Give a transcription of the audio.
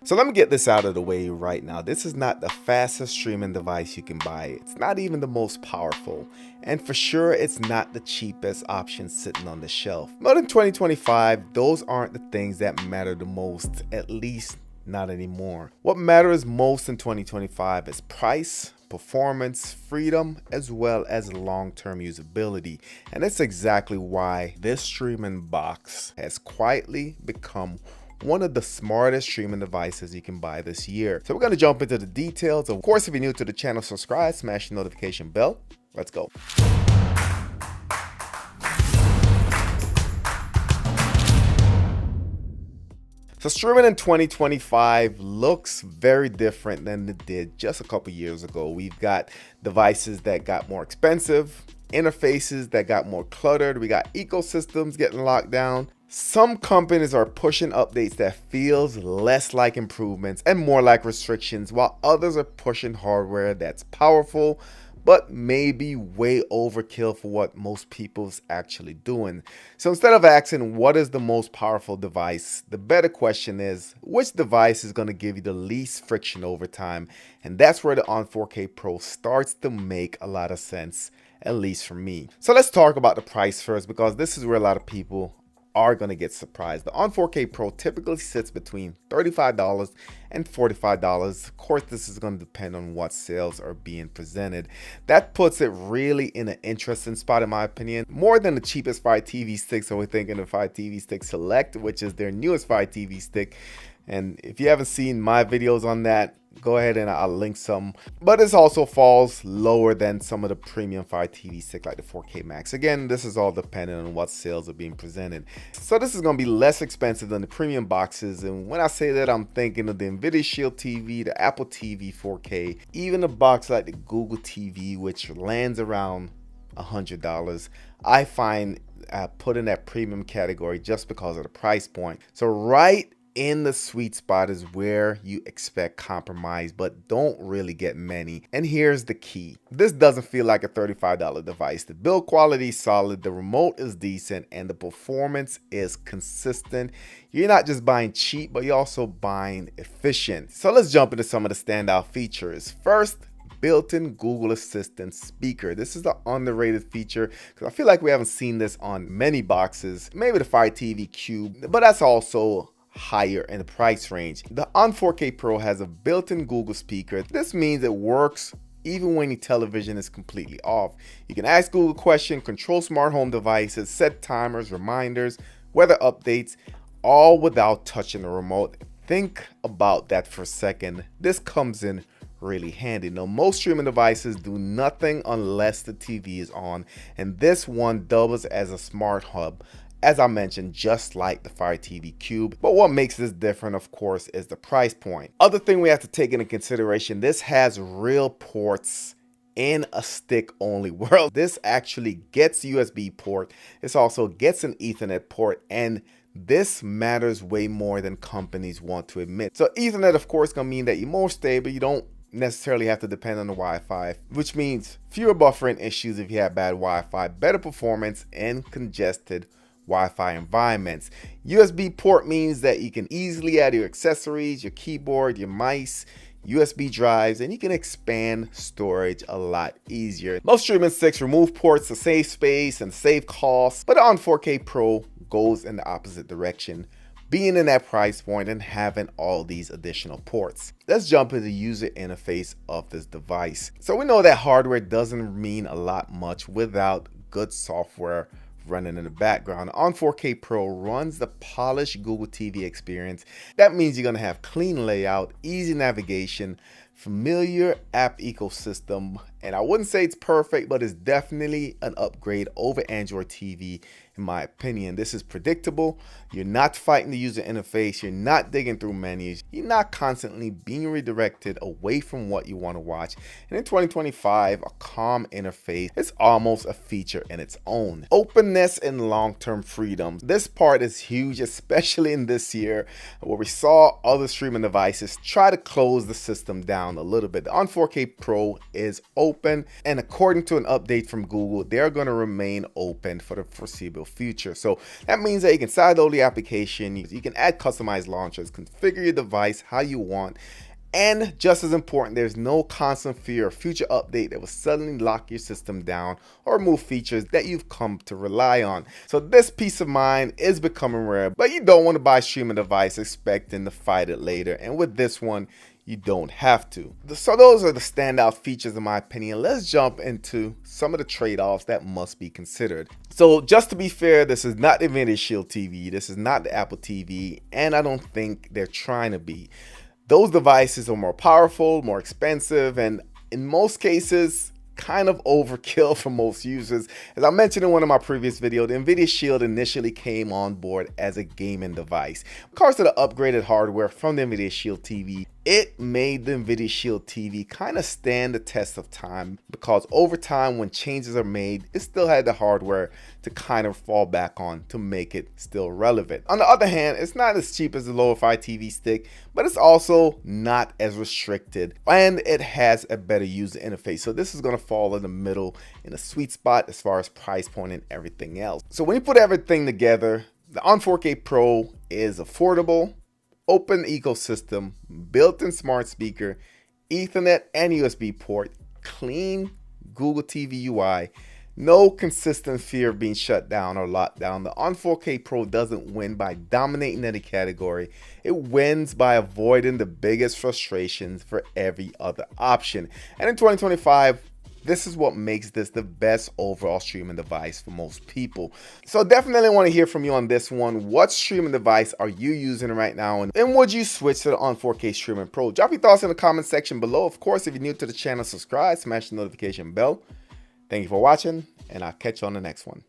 So let me get this out of the way right now. This is not the fastest streaming device you can buy. It's not even the most powerful. And for sure, it's not the cheapest option sitting on the shelf. But in 2025, those aren't the things that matter the most, at least not anymore. What matters most in 2025 is price, performance, freedom, as well as long-term usability. And that's exactly why this streaming box has quietly become one of the smartest streaming devices you can buy this year. So we're going to jump into the details. Of course, if you're new to the channel, subscribe, smash the notification bell. Let's go. So streaming in 2025 looks very different than it did just a couple years ago. We've got devices that got more expensive, interfaces that got more cluttered. We got ecosystems getting locked down. Some companies are pushing updates that feels less like improvements and more like restrictions, while others are pushing hardware that's powerful but maybe way overkill for what most people's actually doing. So instead of asking what is the most powerful device, the better question is which device is going to give you the least friction over time. And that's where the On 4K Pro starts to make a lot of sense, at least for me. So let's talk about the price first, because this is where a lot of people are going to get surprised. The On 4K Pro typically sits between $35 and $45. Of course, this is going to depend on what sales are being presented. That puts it really in an interesting spot, in my opinion. More than the cheapest Fire TV stick. So we're thinking of Fire TV Stick Select, which is their newest Fire TV stick. And if you haven't seen my videos on that, go ahead and I'll link some. But this also falls lower than some of the premium Fire TV stick like the 4K Max. Again, this is all dependent on what sales are being presented. So this is going to be less expensive than the premium boxes. And when I say that, I'm thinking of the Nvidia Shield TV, the Apple TV 4K, even a box like the Google TV, which lands around $100. I find put in that premium category just because of the price point. So right in the sweet spot is where you expect compromise, but don't really get many. And here's the key. This doesn't feel like a $35 device. The build quality is solid, the remote is decent, and the performance is consistent. You're not just buying cheap, but you're also buying efficient. So let's jump into some of the standout features. First, built-in Google Assistant speaker. This is the underrated feature because I feel like we haven't seen this on many boxes. Maybe the Fire TV Cube, but that's also higher in the price range. The On 4K Pro has a built-in Google speaker. This means it works even when your television is completely off. You can ask Google questions, control smart home devices, set timers, reminders, weather updates, all without touching the remote. Think about that for a second. This comes in really handy. Now, most streaming devices do nothing unless the TV is on, and this one doubles as a smart hub, as I mentioned, just like the Fire TV Cube. But what makes this different, of course, is the price point. Other thing we have to take into consideration, this has real ports in a stick-only world. This actually gets USB port. This also gets an Ethernet port, and this matters way more than companies want to admit. So Ethernet, of course, gonna mean that you're more stable. You don't necessarily have to depend on the Wi-Fi, which means fewer buffering issues if you have bad Wi-Fi, better performance in congested Wi-Fi environments. USB port means that you can easily add your accessories, your keyboard, your mice, USB drives, and you can expand storage a lot easier. Most streaming sticks remove ports to save space and save costs, but On 4K Pro goes in the opposite direction, being in that price point and having all these additional ports. Let's jump into the user interface of this device. So we know that hardware doesn't mean a lot much without good software running in the background. On 4K Pro runs the polished Google TV experience. That means you're going to have clean layout, easy navigation, familiar app ecosystem, and I wouldn't say it's perfect, but it's definitely an upgrade over Android TV. In my opinion, this is predictable. You're not fighting the user interface. You're not digging through menus. You're not constantly being redirected away from what you want to watch. And in 2025, a calm interface is almost a feature in its own. Openness and long-term freedom. This part is huge, especially in this year where we saw other streaming devices try to close the system down a little bit. The On 4K Pro is open, and according to an update from Google, they're going to remain open for the foreseeable future. So that means that you can sideload the application, you can add customized launchers, configure your device how you want, and just as important, there's no constant fear of future update that will suddenly lock your system down or remove features that you've come to rely on. So this peace of mind is becoming rare, but you don't want to buy a streaming device expecting to fight it later. And with this one, you don't have to. So those are the standout features in my opinion. Let's jump into some of the trade-offs that must be considered. So just to be fair, this is not the Nvidia Shield TV, this is not the Apple TV, and I don't think they're trying to be. Those devices are more powerful, more expensive, and in most cases, kind of overkill for most users. As I mentioned in one of my previous videos, the Nvidia Shield initially came on board as a gaming device. Because of the upgraded hardware from the Nvidia Shield TV, it made the Nvidia Shield TV kind of stand the test of time, because over time when changes are made, it still had the hardware to kind of fall back on to make it still relevant. On the other hand, it's not as cheap as the lower Fi TV stick, but it's also not as restricted, and it has a better user interface. So this is going to fall in the middle, in a sweet spot as far as price point and everything else. So when you put everything together, the On 4K Pro is affordable, open ecosystem, built-in smart speaker, Ethernet and USB port, clean Google TV UI, no consistent fear of being shut down or locked down. The On 4K Pro doesn't win by dominating any category. It wins by avoiding the biggest frustrations for every other option. And in 2025, this is what makes this the best overall streaming device for most people. So definitely want to hear from you on this one. What streaming device are you using right now? And would you switch to the On 4K Streaming Pro? Drop your thoughts in the comment section below. Of course, if you're new to the channel, subscribe, smash the notification bell. Thank you for watching, and I'll catch you on the next one.